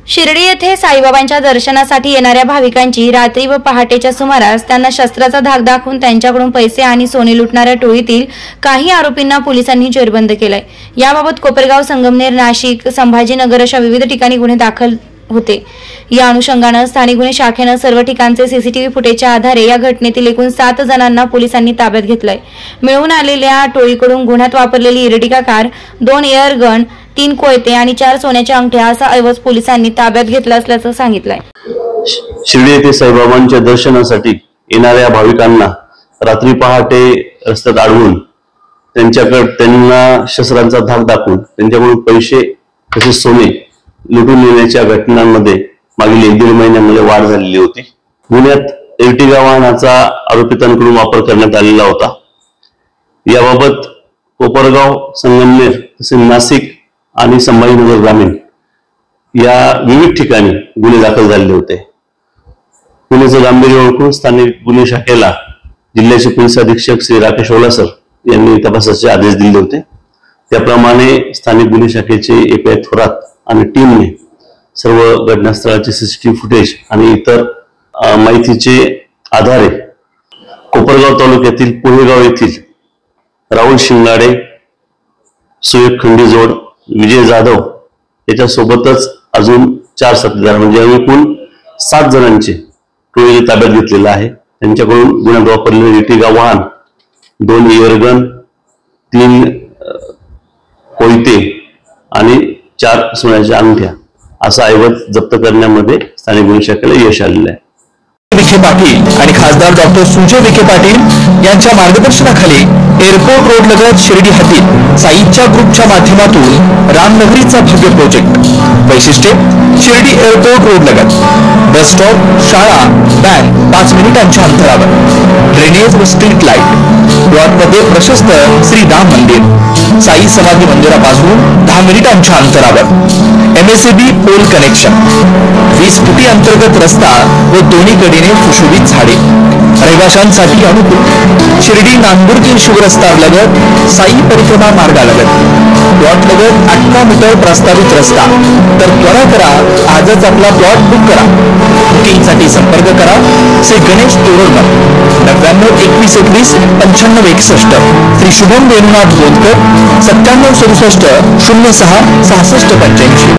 शिर्डी येथे साईबाबांच्या दर्शनासाठी येणाऱ्या भाविकांची रात्री व पहाटेच्या सुमारास त्यांना शस्त्राचा धाक दाखवून त्यांच्याकडून पैसे आणि सोने लुटणाऱ्या टोळीतील काही आरोपींना पोलिसांनी जेरबंद केलाय। याबाबत कोपरगाव, संगमनेर, नाशिक, संभाजीनगर अशा विविध ठिकाणी गुन्हे दाखल होते। या अनुषंगाने स्थानिक गुन्हे शाखेने सर्व ठिकाणचे सीसीटीव्ही फुटेजच्या आधारे या घटनेतील एकूण 7 जणांना पोलिसांनी ताब्यात घेतलंय। मिळून आलेल्या टोळीकडून गुन्ह्यात वापरलेली इर्टिगा कार, 2 एअर गन, 3 कोयते आणि 4 सोन्याच्या अंगठ्या असा ऐवज पोलिसांनी ताब्यात घेतला असल्याचं सांगितलंय। शिर्डी येथे साईबाबांच्या दर्शनासाठी येणाऱ्या भाविकांना रात्री पहाटे रस्त्यात अडवून त्यांना शस्त्रांचा धाक दाखवून त्यांच्याकडून पैसे तसेच सोने लुटून नेण्याच्या घटनांमध्ये मागील 1-1.5 महिन्यामध्ये वाढ झालेली होती। गुन्ह्यात इर्टिगा वाहनाचा आरोपितांकडून वापर करण्यात आलेला होता। याबाबत कोपरगाव, संगमनेर तसेच नाशिक आणि संभाजीनगर ग्रामीण या विविध ठिकाणी गुन्हे दाखल झालेले होते। गुन्ह्याचं गांभीर्य ओळखून स्थानिक गुन्हे शाखेला जिल्ह्याचे पोलीस अधीक्षक श्री राकेश ओलासर यांनी तपासाचे आदेश दिले होते। त्याप्रमाणे स्थानिक गुन्हे शाखेचे एपीआय थोरात आणि टीमने सर्व घटनास्थळाचे सीसीटीव्ही फुटेज आणि इतर माहितीचे आधारे कोपरगाव तालुक्यातील पोहेगाव येथील राहुल शिंगाडे, सुयोग खंडीजोड, विजय जाधव याच्यासोबतच अजून 4 साथीदार म्हणजे एकूण 7 जणांचे टोळी ताब्यात घेतलेला आहे। त्यांच्याकडून गुन्ह्यात वापरलेले इर्टिगा वाहन, 2 एअरगन, 3 कोयते आणि 4 सोन्याच्या अंगठ्या असा ऐवज जप्त करण्यामध्ये स्थानिक गुन्हे शाखेला यश आलेलं आहे। विखे पाटील आणि खासदार डॉक्टर सुजय विखे पाटील यांच्या मार्गदर्शनाखाली एअरपोर्ट रोड लगत शिर्डी हद्दीत साईच्या ग्रुपच्या माध्यमातून रामनगरीचा भव्य प्रोजेक्ट। वैशिष्ट्ये: शिर्डी एअरपोर्ट रोड लगत बस स्टॉप, शाळा, बँक 5 मिनिटांच्या अंतरावर, ड्रेनेज व स्ट्रीट लाईट, प्लॉटमध्ये प्रशस्त श्री राम मंदिर, साई समाधी मंदिरापासून 10 मिनिटांच्या अंतरावर, MSAB पोल कनेक्शन, 20 फुटी अंतर्गत रस्ता व दोन्ही कडेने सुशोभित झाडे, रहिवाशांसाठी अनुकूल। शिर्डी नांदुर्गी शिवरस्ता लगत साई परिक्रमा मार्गालगत प्लॉट लगत 18 मीटर प्रस्तावित रस्ता। तर त्वरा करा, आजच आपला प्लॉट बुक करा। बुकिंगसाठी संपर्क करा श्री गणेश तोरडमल 99 21 21 95 61, श्री शुभम वेणुनाथ गोंदकर 97 67 06 66 85।